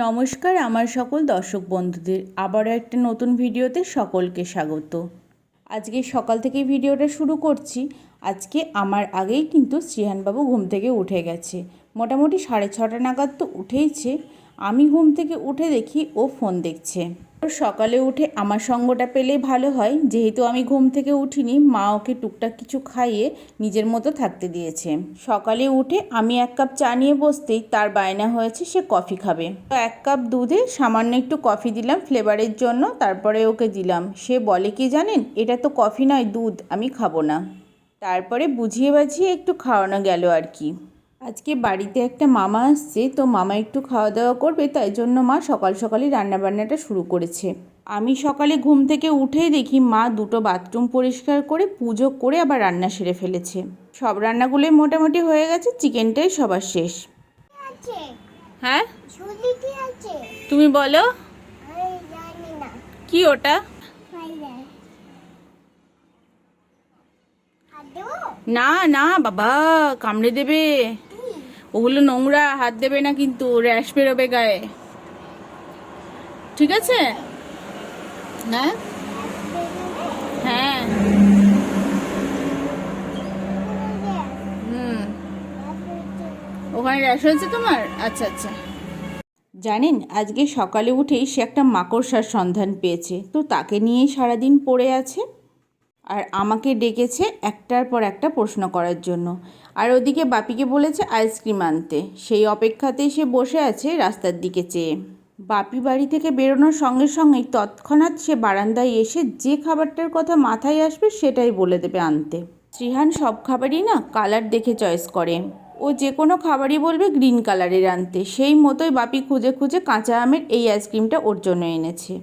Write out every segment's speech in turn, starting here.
নমস্কার আমার সকল দর্শক বন্ধুদের আবারও একটা নতুন ভিডিওতে সকলকে স্বাগত। আজকে সকাল থেকে ভিডিওটা শুরু করছি। আজকে আমার আগেই কিন্তু শ্রীহানবাবু ঘুম থেকে উঠে গেছে, মোটামুটি 6:30 নাগাদ তো উঠেইছে। আমি ঘুম থেকে উঠে দেখি ও ফোন দেখছে। সকালে উঠে আমার সঙ্গটা পেলেই ভালো হয়, যেহেতু আমি ঘুম থেকে উঠিনি। মা ওকে টুকটাক কিছু খাইয়ে নিজের মতো থাকতে দিয়েছে। সকালে উঠে আমি 1 কাপ চা নিয়ে বসতেই তার বায়না হয়েছে সে কফি খাবে। তো 1 কাপ দুধে সামান্য একটু কফি দিলাম ফ্লেভারের জন্য, তারপরে ওকে দিলাম। সে বলে কি জানেন, এটা তো কফি নয় দুধ, আমি খাবো না। তারপরে বুঝিয়ে বাঝিয়ে একটু খাওয়ানো গেল আর কি। আজকে বাড়িতে একটা মামা আসছে, তো মামা একটু খাওয়া দাওয়া করবে, তাই জন্য মা সকাল সকালই রান্নাবান্নাটা শুরু করেছে। আমি সকালে ঘুম থেকে উঠেই দেখি মা দুটো বাথরুম পরিষ্কার করে পুজো করে আবার রান্না সেরে ফেলেছে। সব রান্নাগুলোই মোটামুটি হয়ে গেছে, চিকেনটাই সবার শেষ। হ্যাঁ তুমি বলো কি ওটা? না না বাবা, কামড়ে দেবে, ওগুলো নোংরা, হাত দেবে না কিন্তু, র্যাশ বেরোবে গায়ে। ঠিক আছে? হ্যাঁ হ্যাঁ ওখানে র্যাশ হয়েছে তোমার? আচ্ছা আচ্ছা। জানেন, আজকে সকালে উঠেই সে একটা মাকড়সার সন্ধান পেয়েছে, তো তাকে নিয়েই সারাদিন পড়ে আছে। আর আমাকে ডেকেছে একটার পর একটা প্রশ্ন করার জন্য। আর ওদিকে বাপিকে বলেছে আইসক্রিম আনতে, সেই অপেক্ষাতেই সে বসে আছে রাস্তার দিকে চেয়ে। বাপি বাড়ি থেকে বেরোনোর সঙ্গে সঙ্গেই তৎক্ষণাৎ সে বারান্দায় এসে যে খাবারটার কথা মাথায় আসবে সেটাই বলে দেবে আনতে। শ্রীহান সব খাবারই না কালার দেখে চয়েস করে। ও যে কোনো খাবারই বলবে গ্রিন কালারের আনতে, সেই মতোই বাপি খুঁজে খুঁজে কাঁচা আমের এই আইসক্রিমটা ওর জন্য এনেছে।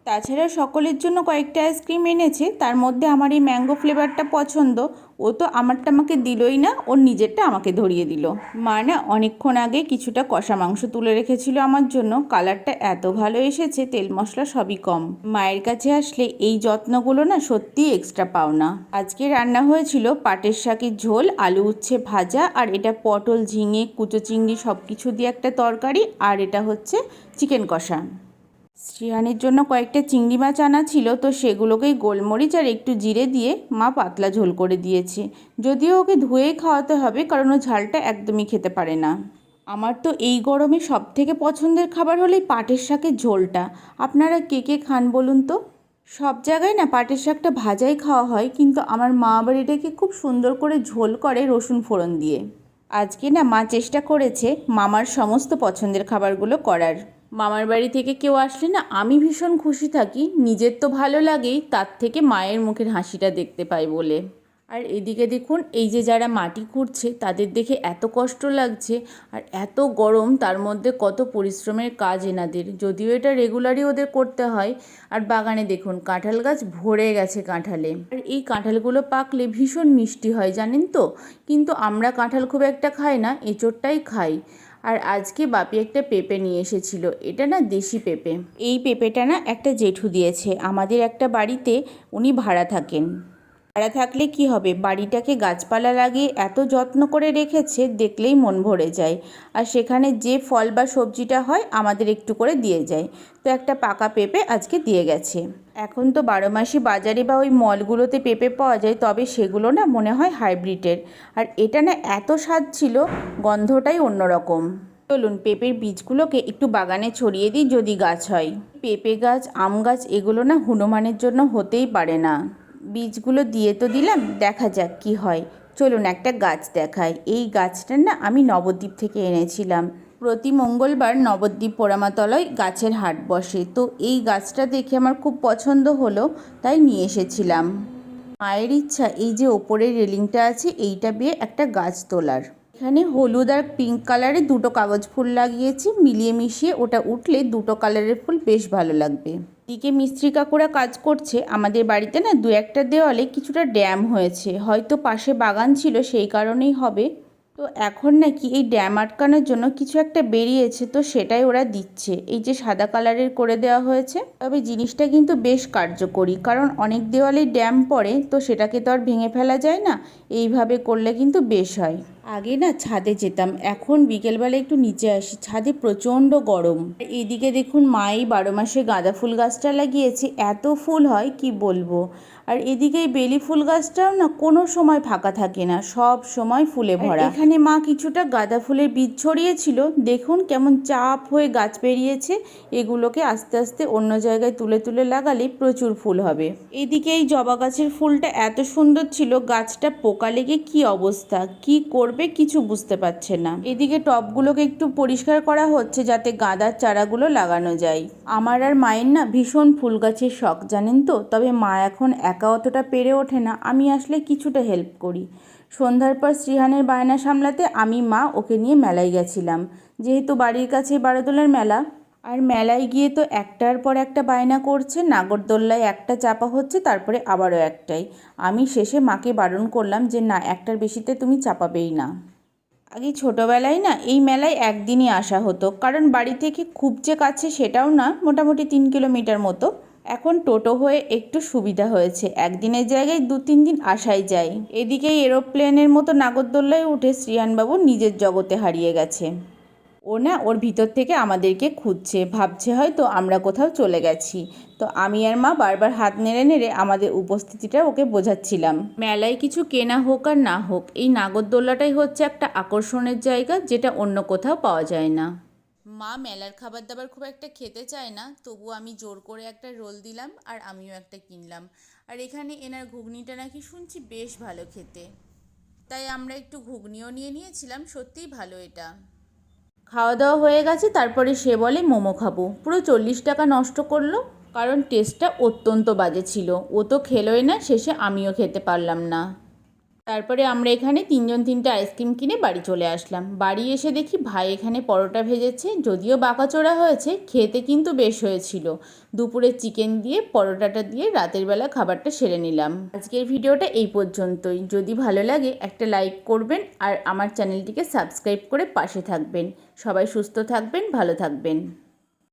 তাছাড়া সকলের জন্য কয়েকটা আইসক্রিম এনেছে, তার মধ্যে আমার এই ম্যাঙ্গো ফ্লেভারটা পছন্দ। ও তো আমারটা আমাকে দিলই না, ওর নিজেরটা আমাকে ধরিয়ে দিল। মা না অনেকক্ষণ আগে কিছুটা কষা মাংস তুলে রেখেছিল আমার জন্য, কালারটা এত ভালো এসেছে, তেল মশলা সবই কম। মায়ের কাছে আসলে এই যত্নগুলো না সত্যি এক্সট্রা পাওনা। আজকে রান্না হয়েছিল পাটের শাকের ঝোল, আলু উচ্ছে ভাজা, আর এটা পটল ঝিঙে কুচো চিংড়ি সব কিছু দিয়ে একটা তরকারি, আর এটা হচ্ছে চিকেন কষা। শ্রীহানের জন্য কয়েকটা চিংড়ি মাছ আনা ছিল, তো সেগুলোকেই গোলমরিচ আর একটু জিরে দিয়ে মা পাতলা ঝোল করে দিয়েছে। যদিও ওকে ধুয়েই খাওয়াতে হবে, কারণ ও ঝালটা একদমই খেতে পারে না। আমার তো এই গরমে সবথেকে পছন্দের খাবার হলো পাটের শাকের ঝোলটা। আপনারা কে কে খান বলুন তো? সব জায়গায় না পাটের শাকটা ভাজাই খাওয়া হয়, কিন্তু আমার মা আবার এটাকে খুব সুন্দর করে ঝোল করে রসুন ফোড়ন দিয়ে। আজকে না মা চেষ্টা করেছে মামার সমস্ত পছন্দের খাবারগুলো করার। মামার বাড়ি থেকে কেউ আসলে না আমি ভীষণ খুশি থাকি, নিজের তো ভালো লাগেই, তার থেকে মায়ের মুখের হাসিটা দেখতে পাই বলে। আর এদিকে দেখুন, এই যে যারা মাটি খুঁড়ছে তাদের দেখে এত কষ্ট লাগছে, আর এত গরম, তার মধ্যে কত পরিশ্রমের কাজ এনাদের, যদিও এটা রেগুলারই ওদের করতে হয়। আর বাগানে দেখুন কাঁঠাল গাছ ভরে গেছে কাঁঠালে, আর এই কাঁঠালগুলো পাকলে ভীষণ মিষ্টি হয় জানেন তো। কিন্তু আমরা কাঁঠাল খুব একটা খাই না, এঁচোড়টাই খাই। আর আজকে বাপি একটা পেঁপে নিয়ে এসেছিল, এটা না দেশি পেঁপে। এই পেঁপেটা না একটা জেঠু দিয়েছে আমাদের একটা বাড়িতে, উনি ভাড়া থাকেন। ভাড়া থাকলে কি হবে, বাড়িটাকে গাছপালা লাগিয়ে এত যত্ন করে রেখেছে, দেখলেই মন ভরে যায়। আর সেখানে যে ফল বা সবজিটা হয় আমাদের একটু করে দিয়ে যায়। তো একটা পাকা পেঁপে আজকে দিয়ে গেছে। এখন তো 12 মাসই বাজারে বা ওই মলগুলোতে পেঁপে পাওয়া যায়, তবে সেগুলো না মনে হয় হাইব্রিডের। আর এটা না এত স্বাদ ছিল, গন্ধটাই অন্যরকম। চলুন পেঁপের বীজগুলোকে একটু বাগানে ছড়িয়ে দিই, যদি গাছ হয়। পেঁপে গাছ, আম গাছ, এগুলো না হনুমানের জন্য হতেই পারে না। বীজগুলো দিয়ে তো দিলাম, দেখা যাক কি হয়। চলুন একটা গাছ দেখাই। এই গাছটা না আমি নবদ্বীপ থেকে এনেছিলাম। প্রতি মঙ্গলবার নবদ্বীপ পোড়ামাতলায় গাছের হাট বসে, তো এই গাছটা দেখে আমার খুব পছন্দ হলো, তাই নিয়ে এসেছিলাম। মায়ের ইচ্ছা এই যে ওপরের রেলিংটা আছে এইটা দিয়ে একটা গাছ তোলার। এখানে হলুদ আর পিঙ্ক কালারের দুটো কাগজ ফুল লাগিয়েছি, মিলিয়ে মিশিয়ে ওটা উঠলে দুটো কালারের ফুল বেশ ভালো লাগবে। এদিকে মিস্ত্রি কাকুরা কাজ করছে। আমাদের বাড়িতে না 2-1টা দেওয়ালে কিছুটা ড্যাম হয়েছে, হয়তো পাশে বাগান ছিল সেই কারণেই হবে। তো এখন নাকি এই ড্যাম আটকানোর জন্য কিছু একটা বেরিয়েছে, তো সেটাই ওরা দিচ্ছে। এই যে সাদা কালারের করে দেওয়া হয়েছে, তবে জিনিসটা কিন্তু বেশ কার্যকরী, কারণ অনেক দেওয়ালেই ড্যাম পড়ে, তো সেটাকে তো আর ভেঙে ফেলা যায় না, এইভাবে করলে কিন্তু বেশ হয়। আগে না ছাদে যেতাম, এখন বিকেলবেলা একটু নিচে আসি, ছাদে প্রচণ্ড গরম। এইদিকে দেখুন মাই 12 মাসে গাঁদা ফুল গাছটা লাগিয়েছে, এত ফুল হয় কি বলবো। আর এদিকে এই বেলি ফুল গাছটাও না কোনো সময় ফাঁকা থাকে না, সব সময় ফুলে ভরা। এখানে মা কিছুটা গাঁদা ফুলের বীজ ছড়িয়েছিল, দেখুন কেমন চাপ হয়ে গাছ বেরিয়েছে। এগুলোকে আস্তে আস্তে অন্য জায়গায় তুলে তুলে লাগালে প্রচুর ফুল হবে। এদিকে এই জবা গাছের ফুলটা এত সুন্দর ছিল, গাছটা পোকা লেগে কি অবস্থা, কি করবে কিছু বুঝতে পারছে না। এদিকে টবগুলোকে একটু পরিষ্কার করা হচ্ছে যাতে গাঁদার চারাগুলো লাগানো যায়। আমার আর মায়ের না ভীষণ ফুল গাছের শখ জানেন তো, তবে মা এখন একা অতটা পেরে ওঠে না, আমি আসলে কিছুটা হেল্প করি। সন্ধ্যার পর শ্রীহানের বায়না সামলাতে আমি মা ওকে নিয়ে মেলায় গেছিলাম, যেহেতু বাড়ির কাছে বারোদোলার মেলা। আর মেলায় গিয়ে তো একটার পর একটা বায়না করছে, নাগরদোল্লায় একটা চাপা হচ্ছে, তারপরে আবারও একটাই। আমি শেষে মাকে বারণ করলাম যে না, একটার বেশিতে তুমি চাপাবেই না। আগে ছোটোবেলায় না এই মেলায় একদিনই আসা হতো, কারণ বাড়ি থেকে খুব যে কাছে সেটাও না, মোটামুটি 3 কিলোমিটার মতো। এখন টোটো হয়ে একটু সুবিধা হয়েছে, একদিনের জায়গায় 2-3 দিন আসাই যায়। এদিকে এরোপ্লেনের মতো নাগরদোল্লায় উঠে শ্রীয়ানবাবু নিজের জগতে হারিয়ে গেছে। ও না ওর ভিতর থেকে আমাদেরকে খুঁজছে, ভাবছে হয়তো আমরা কোথাও চলে গেছি। তো আমি আর মা বারবার হাত নেড়ে নেড়ে আমাদের উপস্থিতিটা ওকে বোঝাচ্ছিলাম। মেলায় কিছু কেনা হোক আর না হোক, এই নাগরদোল্লাটাই হচ্ছে একটা আকর্ষণের জায়গা, যেটা অন্য কোথাও পাওয়া যায় না। মা মেলার খাবার দাবার খুব একটা খেতে চায় না, তবু আমি জোর করে একটা রোল দিলাম আর আমিও একটা কিনলাম। আর এখানে এনার ঘুগনিটা নাকি শুনছি বেশ ভালো খেতে, তাই আমরা একটু ঘুগনিও নিয়ে নিয়েছিলাম, সত্যিই ভালো এটা। খাওয়া দাওয়া হয়ে গেছে, তারপরে সে বলে মোমো খাবো। পুরো 40 টাকা নষ্ট করলো, কারণ টেস্টটা অত্যন্ত বাজে ছিল। ও তো খেলোই না, শেষে আমিও খেতে পারলাম না। তারপরে আমরা এখানে 3জন 3টে আইসক্রিম কিনে বাড়ি চলে আসলাম। বাড়ি এসে দেখি ভাই এখানে পরোটা ভেজেছে, যদিও বাঁকাচোরা হয়েছে, খেতে কিন্তু বেশ হয়েছিল। দুপুরে চিকেন দিয়ে পরোটাটা দিয়ে রাতের বেলা খাবারটা সেরে নিলাম। আজকের ভিডিওটা এই পর্যন্তই। যদি ভালো লাগে একটা লাইক করবেন আর আমার চ্যানেলটিকে সাবস্ক্রাইব করে পাশে থাকবেন। সবাই সুস্থ থাকবেন, ভালো থাকবেন।